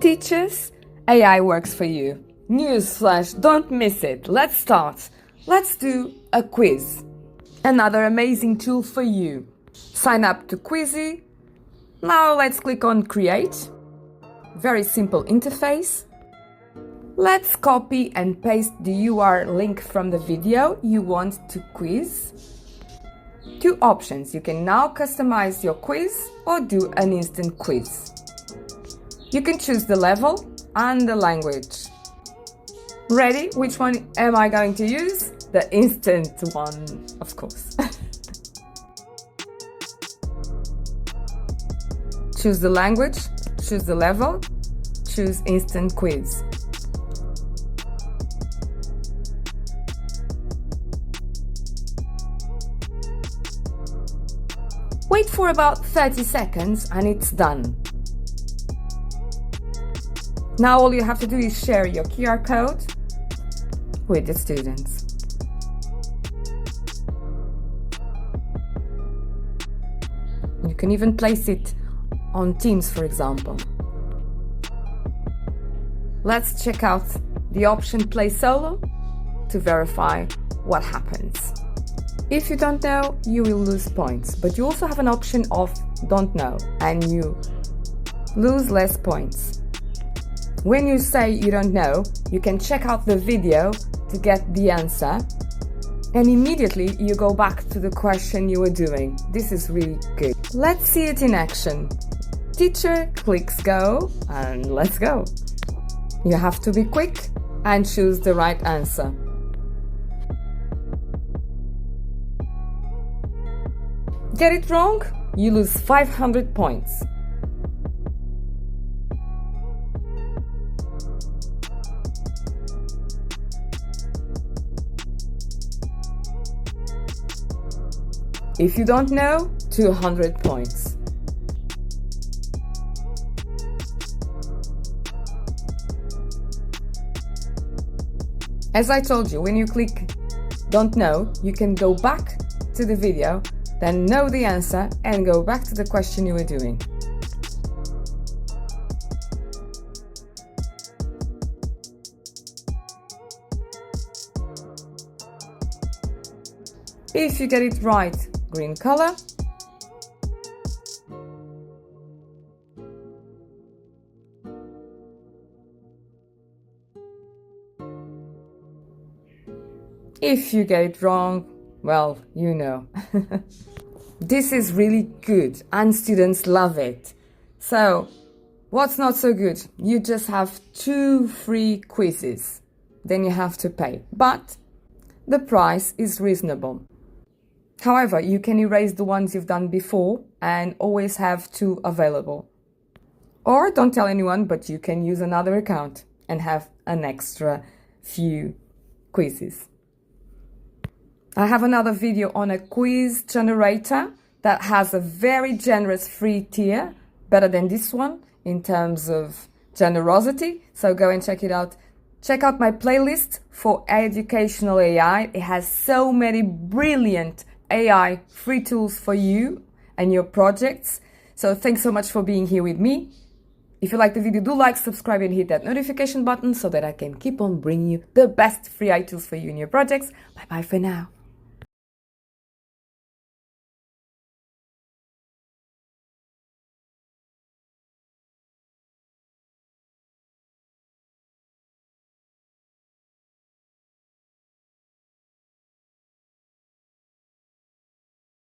Teachers, AI works for you. Newsflash, don't miss it. Let's start. Let's do a quiz. Another amazing tool for you. Sign up to Peasy. Now let's click on Create. Very simple interface. Let's copy and paste the URL link from the video you want to quiz. Two options. You can now customize your quiz or do an instant quiz. You can choose the level and the language. Ready? Which one am I going to use? The instant one, of course. Choose the language, choose the level, choose instant quiz. Wait for about 30 seconds and it's done. Now all you have to do is share your QR code with the students. You can even place it on Teams, for example. Let's check out the option Play Solo to verify what happens. If you don't know, you will lose points, but you also have an option of Don't Know, and you lose less points. When you say you don't know, you can check out the video to get the answer, and immediately you go back to the question you were doing. This is really good. Let's see it in action. Teacher clicks go, and let's go. You have to be quick and choose the right answer. Get it wrong, you lose 500 points. If you don't know, 200 points. As I told you, when you click Don't Know, you can go back to the video, then know the answer and go back to the question you were doing. If you get it right, green color. If you get it wrong, well, you know. This is really good and students love it. So, what's not so good? You just have 2 free quizzes. Then you have to pay. But the price is reasonable. However, you can erase the ones you've done before and always have 2 available. Or don't tell anyone, but you can use another account and have an extra few quizzes. I have another video on a quiz generator that has a very generous free tier, better than this one in terms of generosity. So go and check it out. Check out my playlist for educational AI. It has so many brilliant AI free tools for you and your projects. So thanks so much for being here with me. If you like the video, do like, subscribe and hit that notification button so that I can keep on bringing you the best free AI tools for you and your projects. Bye bye for now.